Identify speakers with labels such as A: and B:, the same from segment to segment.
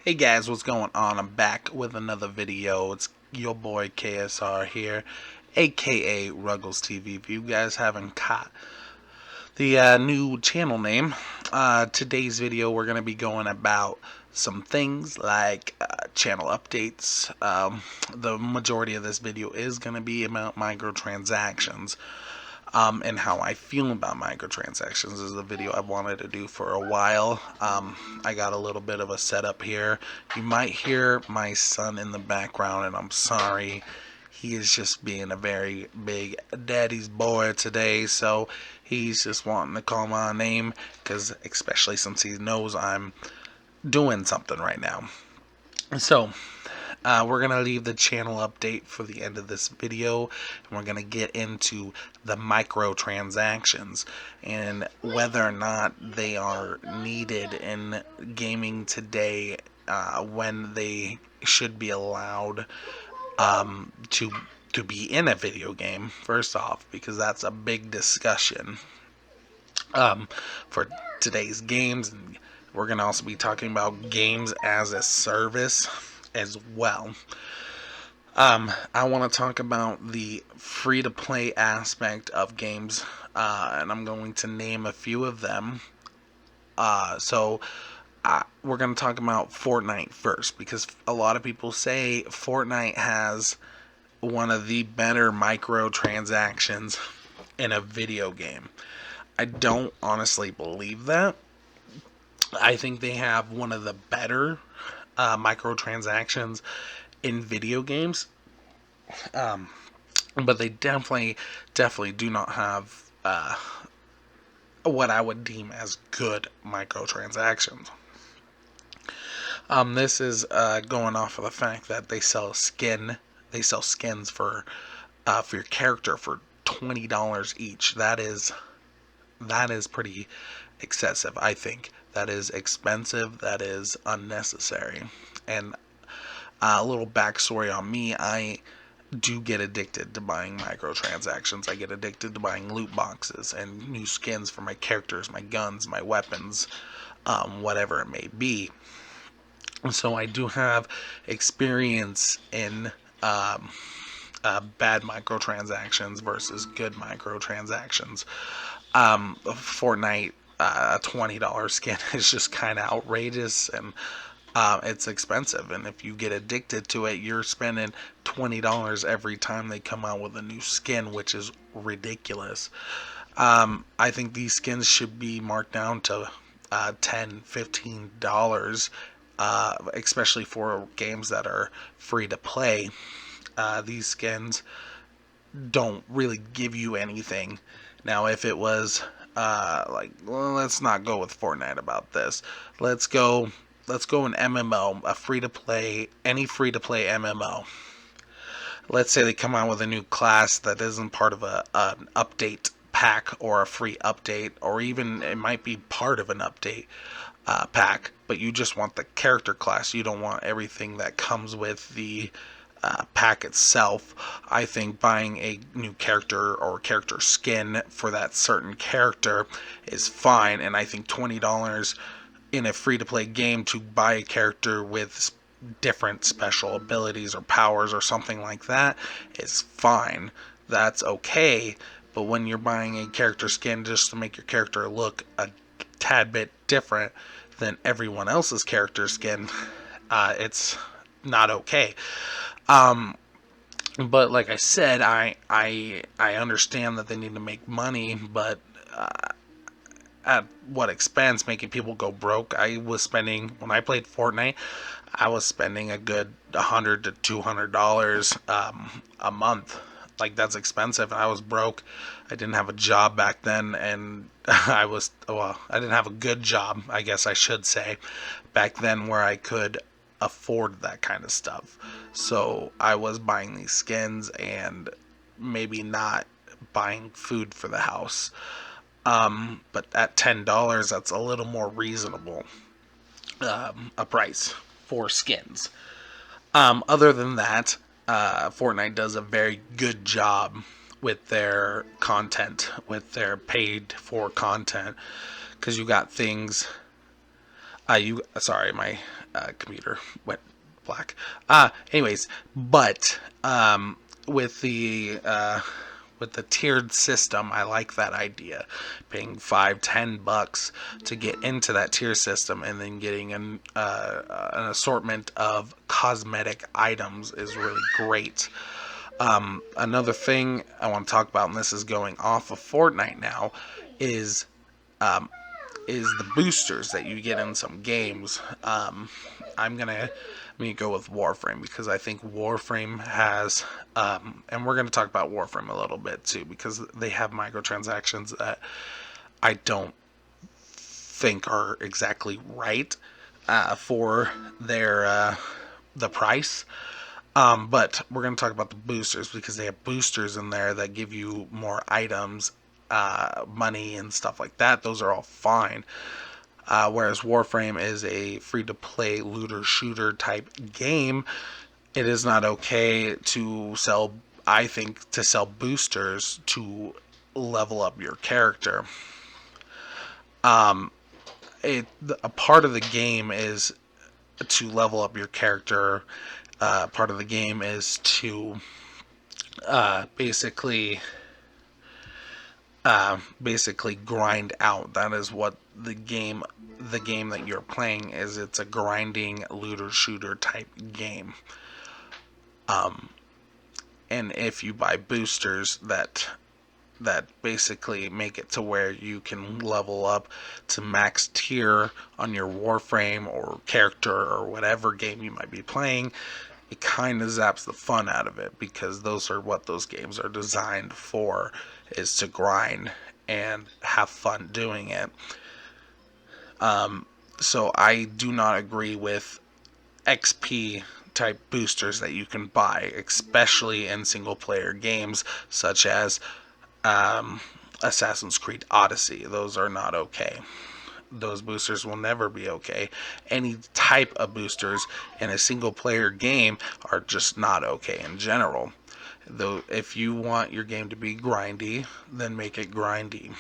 A: Hey guys, what's going on? I'm back with another video. It's your boy KSR here, aka Ruggles TV. If you guys haven't caught the new channel name, today's video we're going to be going about some things like channel updates. The majority of this video is going to be about microtransactions. And how I feel about microtransactions. This is a video I've wanted to do for a while. I got a little bit of a setup here. You might hear my son in the background, and I'm sorry. He is just being a very big daddy's boy today, so he's just wanting to call my name, because especially since he knows I'm doing something right now. So, we're going to leave the channel update for the end of this video, and we're going to get into the microtransactions and whether or not they are needed in gaming today, when they should be allowed to be in a video game, first off, because that's a big discussion for today's games. And we're going to also be talking about games as a service as well. I want to talk about the free-to-play aspect of games, and I'm going to name a few of them. We're going to talk about Fortnite first, because a lot of people say Fortnite has one of the better microtransactions in a video game. I don't honestly believe that. I think they have one of the better microtransactions in video games, but they definitely do not have what I would deem as good microtransactions. This is going off of the fact that they sell skins for your character for $20 each. That is pretty excessive. I think that is expensive. That is unnecessary. And a little backstory on me: I do get addicted to buying microtransactions. I get addicted to buying loot boxes and new skins for my characters, my guns, my weapons, whatever it may be. So I do have experience in bad microtransactions versus good microtransactions. Fortnite, a $20 skin is just kind of outrageous, and it's expensive. And if you get addicted to it, you're spending $20 every time they come out with a new skin, which is ridiculous. I think these skins should be marked down to $10, $15, especially for games that are free to play. These skins don't really give you anything. Now, if it was let's not go with Fortnite about this. Let's go an MMO, any free to play MMO. Let's say they come out with a new class that isn't part of an update pack or a free update, or even it might be part of an update pack, but you just want the character class. You don't want everything that comes with the pack itself. I think buying a new character or character skin for that certain character is fine, and I think $20 in a free-to-play game to buy a character with different special abilities or powers or something like that is fine. That's okay. But when you're buying a character skin just to make your character look a tad bit different than everyone else's character skin, it's not okay. But like I said, I understand that they need to make money, but at what expense? Making people go broke. When I played Fortnite, I was spending a good $100 to $200 a month. Like, that's expensive. I was broke. I didn't have a job back then, and I didn't have a good job, I guess I should say, back then, where I could afford that kind of stuff. So I was buying these skins and maybe not buying food for the house. But at $10, that's a little more reasonable a price for skins. Other than that, Fortnite does a very good job with their content, with their paid for content, because you got things Sorry, my computer went black. Anyways, but with the with the tiered system, I like that idea. Paying $5-10 to get into that tier system, and then getting an assortment of cosmetic items is really great. Another thing I want to talk about, and this is going off of Fortnite now, is um, is the boosters that you get in some games. I'm gonna go with Warframe because I think Warframe has, and we're gonna talk about Warframe a little bit too because they have microtransactions that I don't think are exactly right for their the price. But we're going to talk about the boosters because they have boosters in there that give you more items, money, and stuff like that. Those are all fine. Whereas Warframe is a free to play looter shooter type game, it is not okay to sell, I think, to sell boosters to level up your character. Um, a part of the game is to level up your character. Part of the game is to basically basically grind out. That is what the game that you're playing is. It's a grinding looter shooter type game. And if you buy boosters that basically make it to where you can level up to max tier on your Warframe or character or whatever game you might be playing, it kind of zaps the fun out of it because those are what those games are designed for, is to grind and have fun doing it. So I do not agree with XP type boosters that you can buy, especially in single player games such as Assassin's Creed Odyssey. Those are not okay. Those boosters will never be okay. Any type of boosters in a single player game are just not okay in general. Though if you want your game to be grindy, then make it grindy.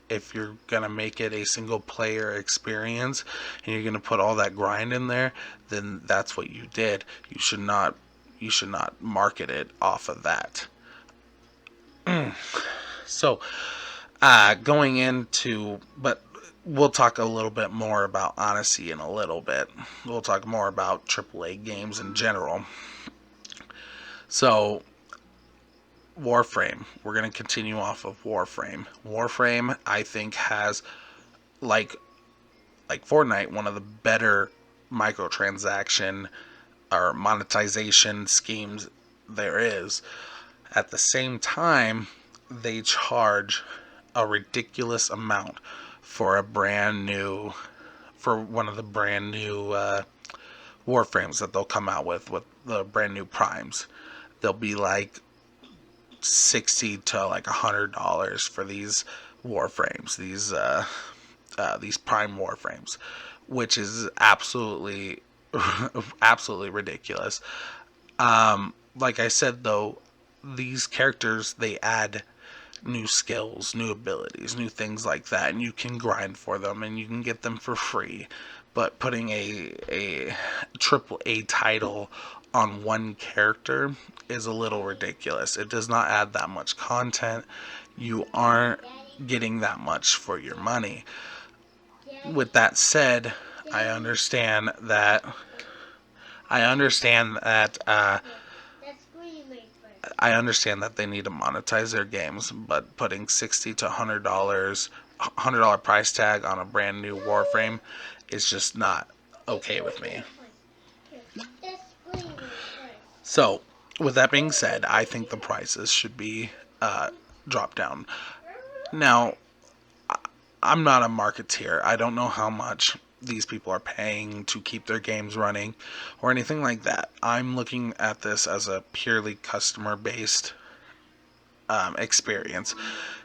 A: If you're gonna make it a single player experience and you're gonna put all that grind in there, then that's what you did. You should not market it off of that. So going into, but we'll talk a little bit more about Odyssey in a little bit. We'll talk more about AAA games in general. So, Warframe. We're going to continue off of Warframe. Warframe, I think, has, like Fortnite, one of the better microtransaction or monetization schemes there is. At the same time, they charge a ridiculous amount for one of the brand new Warframes that they'll come out with the brand new primes. They'll be like 60 to like $100 for these Warframes, these prime Warframes, which is absolutely absolutely ridiculous. Like I said though, these characters, they add new skills, new abilities, new things like that, and you can grind for them and you can get them for free. But putting a triple A title on one character is a little ridiculous. It does not add that much content. You aren't getting that much for your money. With that said, I understand that I understand that they need to monetize their games, but putting $60 to $100 price tag on a brand new Warframe is just not okay with me. So, with that being said, I think the prices should be dropped down. Now, I'm not a marketeer. I don't know how much these people are paying to keep their games running or anything like that. I'm looking at this as a purely customer based experience.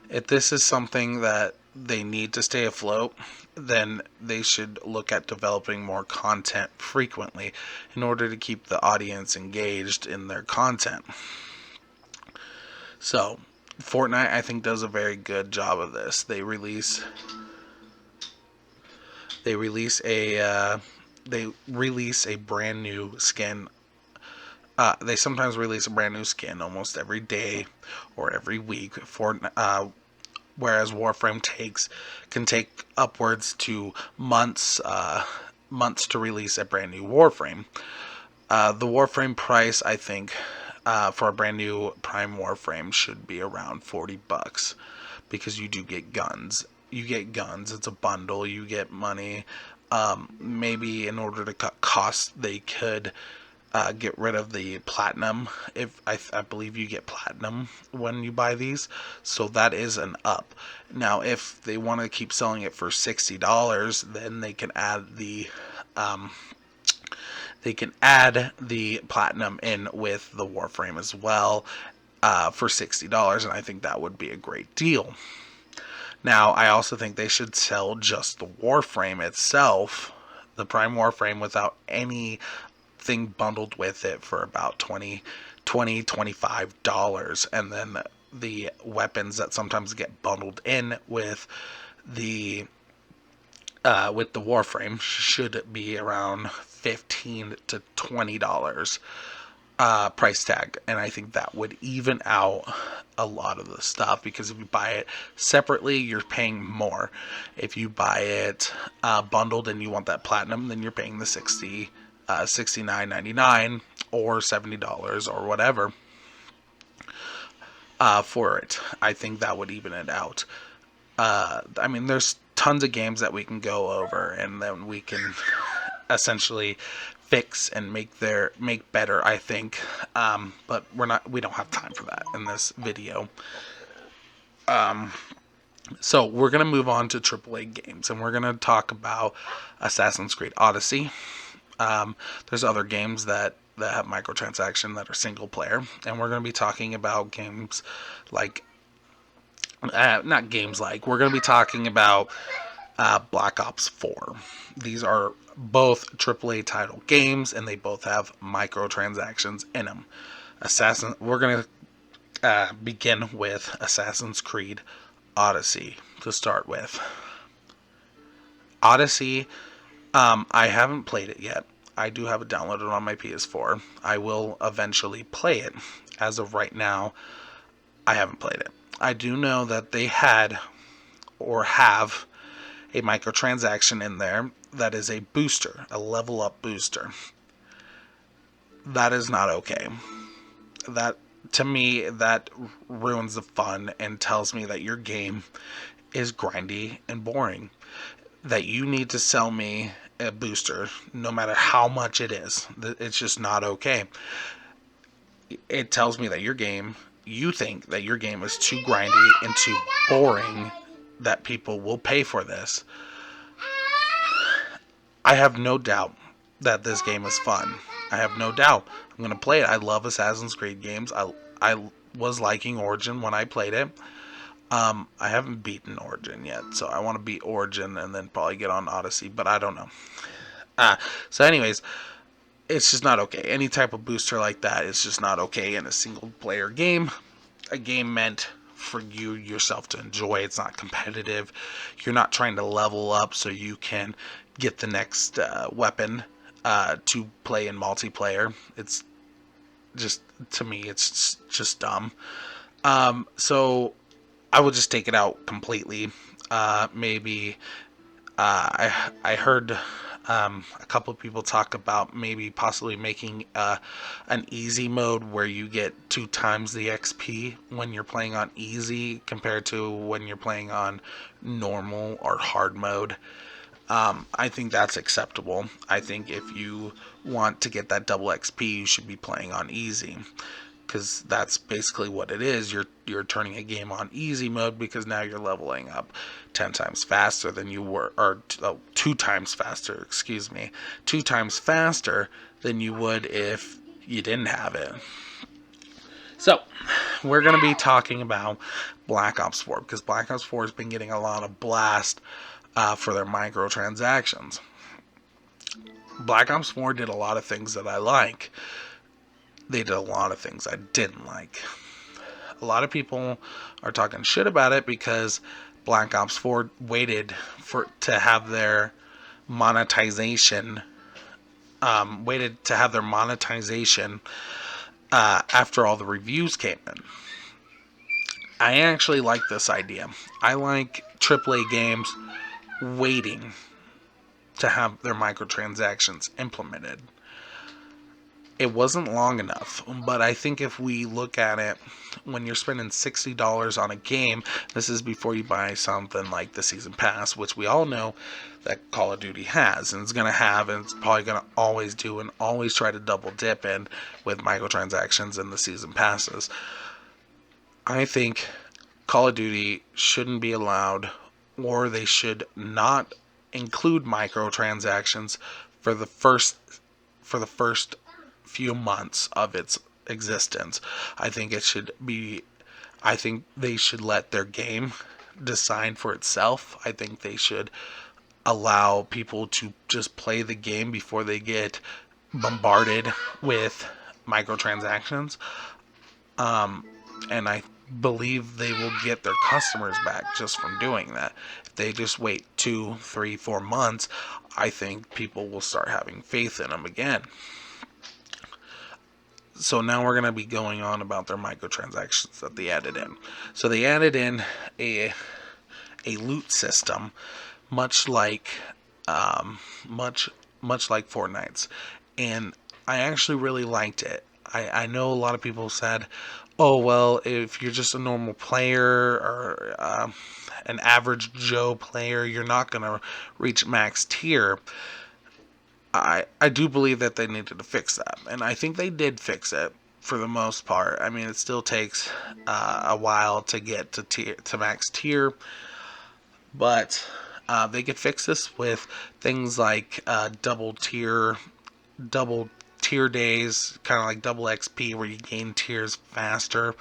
A: If this is something that they need to stay afloat, then they should look at developing more content frequently in order to keep the audience engaged in their content. So, Fortnite, I think, does a very good job of this. They release they release a brand new skin. They sometimes release a brand new skin almost every day or every week. Whereas Warframe can take upwards to months to release a brand new Warframe. The Warframe price, I think, for a brand new Prime Warframe should be around $40 because you do get guns. You get guns. It's a bundle. You get money. Maybe in order to cut costs, they could get rid of the platinum. If I believe you get platinum when you buy these, so that is an up. Now, if they want to keep selling it for $60, then they can add um, the platinum in with the Warframe as well for $60, and I think that would be a great deal. Now, I also think they should sell just the Warframe itself, the Prime Warframe, without anything bundled with it for about $25, and then the weapons that sometimes get bundled in with the Warframe should be around $15 to $20 price tag, and I think that would even out a lot of the stuff, because if you buy it separately, you're paying more. If you buy it bundled and you want that platinum, then you're paying the $69.99 or $70 or whatever for it. I think that would even it out. I mean, there's tons of games that we can go over, and then we can essentially fix and make better, I think. But we don't have time for that in this video. So we're gonna move on to AAA games, and we're gonna talk about Assassin's Creed Odyssey. There's other games that have microtransaction that are single player, and we're going to be talking about games like we're going to be talking about Black Ops 4. These are both AAA title games, and they both have microtransactions in them. We're going to begin with Assassin's Creed Odyssey to start with. Odyssey, I haven't played it yet. I do have it downloaded on my PS4. I will eventually play it. As of right now, I haven't played it. I do know that they had or have a microtransaction in there that is a booster, a level up booster. That is not okay. That, to me, that ruins the fun and tells me that your game is grindy and boring. That you need to sell me a booster no matter how much it is. It's just not okay. It tells me that you think that your game is too grindy and too boring that people will pay for this. I have no doubt that this game is fun. I have no doubt. I'm going to play it. I love Assassin's Creed games. I was liking Origin when I played it. I haven't beaten Origin yet, so I want to beat Origin and then probably get on Odyssey, but I don't know. So anyways, it's just not okay. Any type of booster like that is just not okay in a single player game. A game meant for you yourself to enjoy. It's not competitive. You're not trying to level up so you can get the next weapon to play in multiplayer. It's just, to me, it's just dumb. So I would just take it out completely. Maybe I heard a couple of people talk about maybe possibly making an easy mode where you get 2 times the XP when you're playing on easy compared to when you're playing on normal or hard mode. I think that's acceptable. I think if you want to get that double XP, you should be playing on easy, because that's basically what it is. You're turning a game on easy mode because now you're leveling up 10 times faster than you were, or 2 times faster, 2 times faster than you would if you didn't have it. So, we're going to be talking about Black Ops 4, because Black Ops 4 has been getting a lot of blast for their microtransactions. Black Ops 4 did a lot of things that I like. They did a lot of things I didn't like. A lot of people are talking shit about it because Black Ops 4 waited to have their monetization, waited to have their monetization after all the reviews came in. I actually like this idea. I like AAA games waiting to have their microtransactions implemented. It wasn't long enough, but I think if we look at it, when you're spending $60 on a game, this is before you buy something like the Season Pass, which we all know that Call of Duty has, and it's going to have, and it's probably going to always do, and always try to double dip in with microtransactions and the Season Passes. I think Call of Duty shouldn't be allowed, or they should not include microtransactions for the first few months of its existence. I think they should let their game decide for itself. I think they should allow people to just play the game before they get bombarded with microtransactions. And I believe they will get their customers back just from doing that. If they just wait 2, 3, 4 months, I think people will start having faith in them again. So now we're going to be going on about their microtransactions that they added in. So they added in a loot system, much like Fortnite's, and I actually really liked it. I know a lot of people said, "Oh well, if you're just a normal player or an average Joe player, you're not going to reach max tier." I do believe that they needed to fix that, and I think they did fix it for the most part. I mean, it still takes a while to get to max tier, but they could fix this with things like double tier days, kind of like double XP, where you gain tiers faster.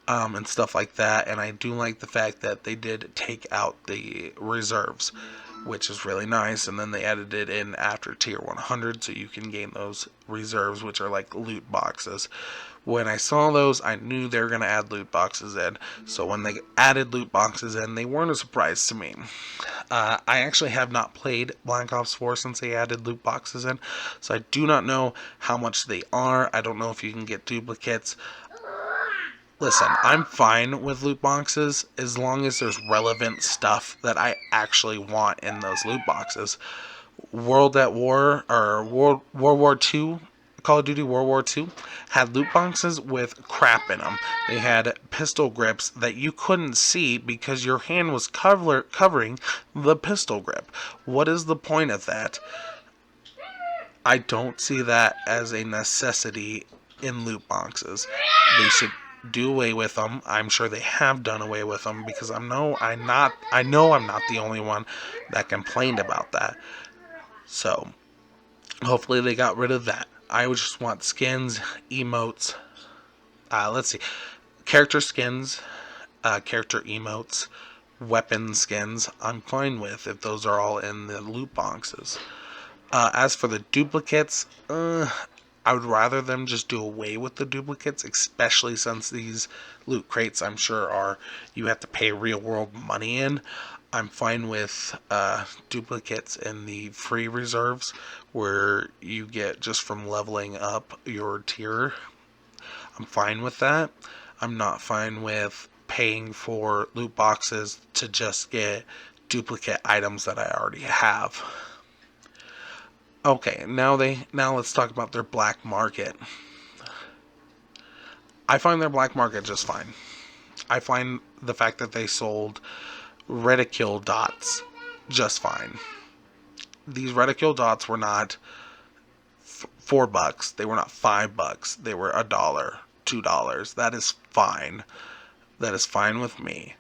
A: And stuff like that. And I do like the fact that they did take out the reserves, which is really nice. And then they added it in after tier 100, so you can gain those reserves, which are like loot boxes. When I saw those, I knew they were going to add loot boxes in. So when they added loot boxes in, they weren't a surprise to me. I actually have not played Black Ops 4 since they added loot boxes in, so I do not know how much they are. I don't know if you can get duplicates. Listen, I'm fine with loot boxes as long as there's relevant stuff that I actually want in those loot boxes. World War II, Call of Duty World War II, had loot boxes with crap in them. They had pistol grips that you couldn't see because your hand was covering the pistol grip. What is the point of that? I don't see that as a necessity in loot boxes. They should do away with them. I'm sure they have done away with them because I know I'm not the only one that complained about that. So hopefully they got rid of that. I would just want skins, emotes. Let's see, character skins, character emotes, weapon skins. I'm fine with if those are all in the loot boxes. As for the duplicates, I would rather them just do away with the duplicates, especially since these loot crates, I'm sure, you have to pay real world money in. I'm fine with duplicates in the free reserves, where you get just from leveling up your tier. I'm fine with that. I'm not fine with paying for loot boxes to just get duplicate items that I already have. Okay, now let's talk about their black market. I find their black market just fine. I find the fact that they sold reticule dots just fine. These reticule dots were not $4. They were not $5. They were $1, $2. That is fine. That is fine with me.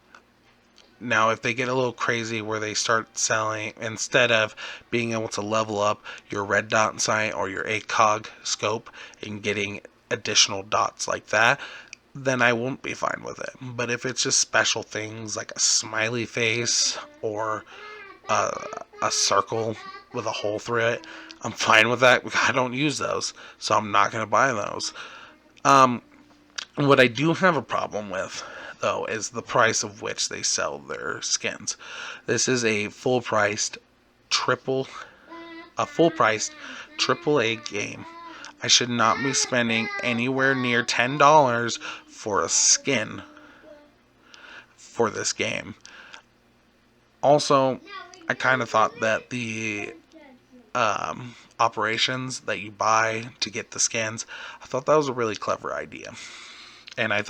A: Now, if they get a little crazy where they start selling, instead of being able to level up your red dot sight or your ACOG scope and getting additional dots like that, then I won't be fine with it. But if it's just special things like a smiley face or a circle with a hole through it, I'm fine with that. I don't use those, so I'm not going to buy those. What I do have a problem with, though, is the price of which they sell their skins. This is a full-priced triple a full-priced AAA game. I should not be spending anywhere near $10 for a skin for this game. Also, I kind of thought that the operations that you buy to get the skins, I thought that was a really clever idea. And I'm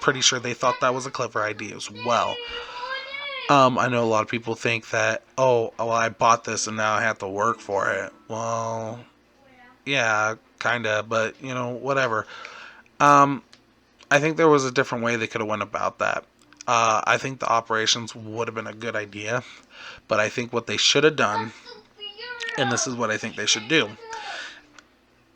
A: pretty sure they thought that was a clever idea as well. I know a lot of people think that, oh, well, I bought this and now I have to work for it. Well, yeah, kinda, but whatever. I think there was a different way they could have went about that. I think the operations would have been a good idea, but I think what they should have done, and this is what I think they should do,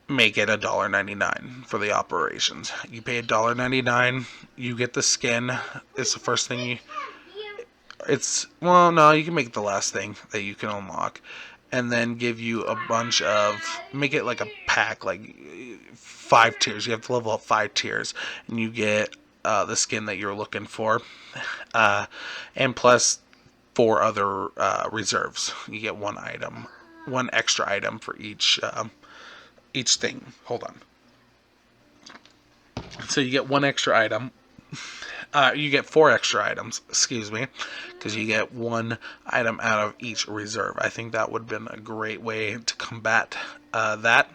A: make it $1.99 for the operations. You pay $1.99, you get the skin. It's the first thing you. Well, no, you can make it the last thing that you can unlock, and then give you a bunch of, make it like a pack, like 5 tiers. You have to level up 5 tiers, and you get the skin that you're looking for, and plus 4 other reserves. You get one extra item for each thing. Hold on. So you get 1 extra item. You get 4 extra items, excuse me, because you get 1 item out of each reserve. I think that would have been a great way to combat that.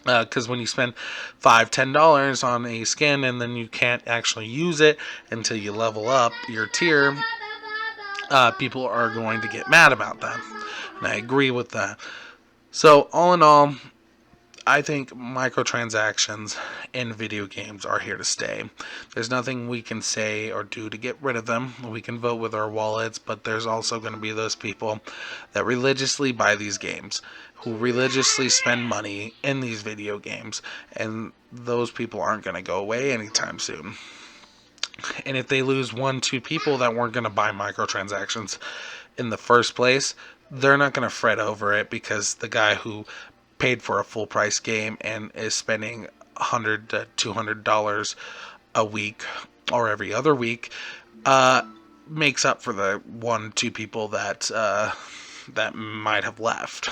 A: Because when you spend $10 on a skin and then you can't actually use it until you level up your tier, people are going to get mad about that. And I agree with that. So all in all, I think microtransactions in video games are here to stay. There's nothing we can say or do to get rid of them. We can vote with our wallets, but there's also going to be those people that religiously buy these games, who religiously spend money in these video games, and those people aren't going to go away anytime soon. And if they lose 1-2 people that weren't going to buy microtransactions in the first place, they're not going to fret over it, because the guy who paid for a full price game and is spending $100 to $200 a week or every other week makes up for the 1-2 people that might have left.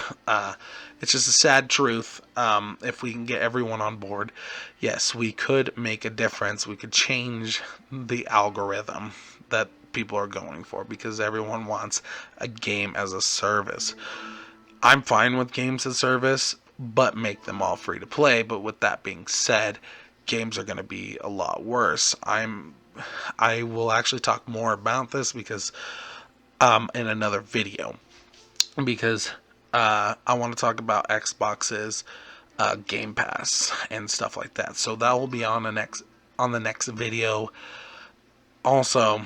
A: It's just a sad truth. If we can get everyone on board, yes, we could make a difference. We could change the algorithm that people are going for, because everyone wants a game as a service. I'm fine with games as service, but make them all free to play. But with that being said, games are going to be a lot worse. I will actually talk more about this because in another video, because I want to talk about Xbox's Game Pass and stuff like that. So that will be on the next video. Also,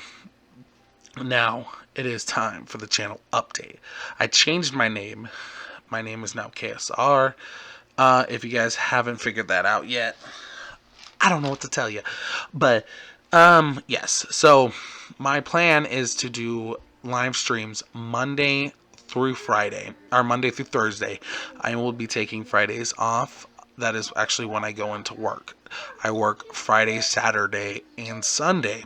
A: now it is time for the channel update. I changed my name. My name is now KSR. If you guys haven't figured that out yet, I don't know what to tell you. But, yes. So, my plan is to do live streams Monday through Friday, or Monday through Thursday. I will be taking Fridays off. That is actually when I go into work. I work Friday, Saturday, and Sunday.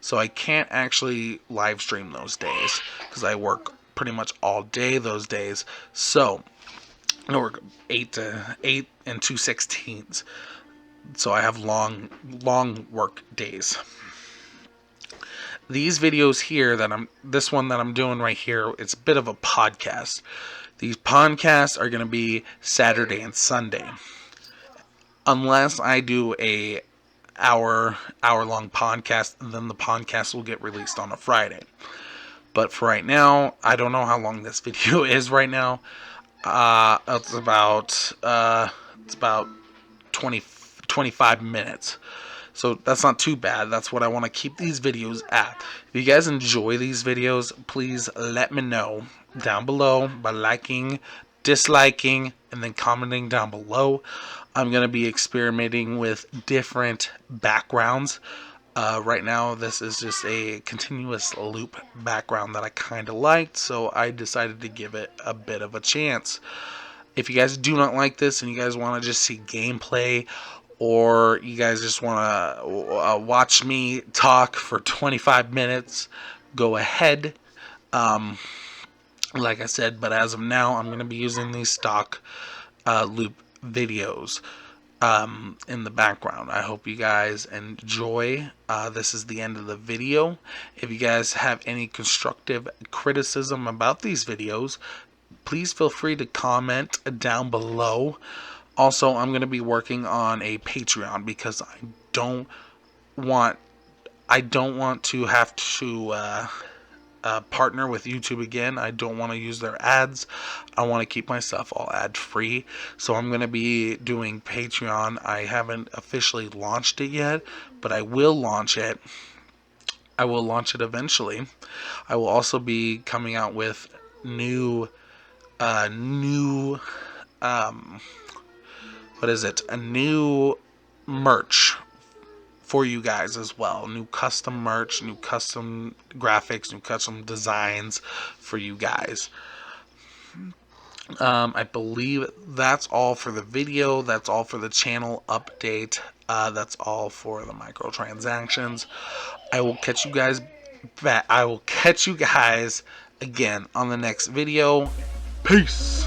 A: So I can't actually live stream those days because I work pretty much all day those days. So I work 8 and 2/16. So I have long work days. These videos here this one that I'm doing right here, it's a bit of a podcast. These podcasts are going to be Saturday and Sunday. Unless I do a hour-long podcast, then the podcast will get released on a Friday. But for right now, I don't know how long this video is right now. It's about 25 minutes. So that's not too bad. That's what I want to keep these videos at. If you guys enjoy these videos, please let me know down below by liking, disliking, and then commenting down below. I'm going to be experimenting with different backgrounds. Right now, this is just a continuous loop background that I kind of liked, so I decided to give it a bit of a chance. If you guys do not like this and you guys want to just see gameplay, or you guys just want to watch me talk for 25 minutes, go ahead. like I said. But as of now, I'm going to be using these stock loop videos in the background. I hope you guys enjoy. This is the end of the video. If you guys have any constructive criticism about these videos, please feel free to comment down below. Also, I'm going to be working on a Patreon because want I don't want to have to partner with YouTube again. I don't want to use their ads. I want to keep my stuff all ad free. So I'm going to be doing Patreon. I haven't officially launched it yet, but I will launch it. I will launch it eventually. I will also be coming out with new a new merch for you guys as well. New custom merch, new custom graphics, new custom designs for you guys. I believe that's all for the video. That's all for the channel update. That's all for the microtransactions. I will catch you guys back. I will catch you guys again on the next video. Peace.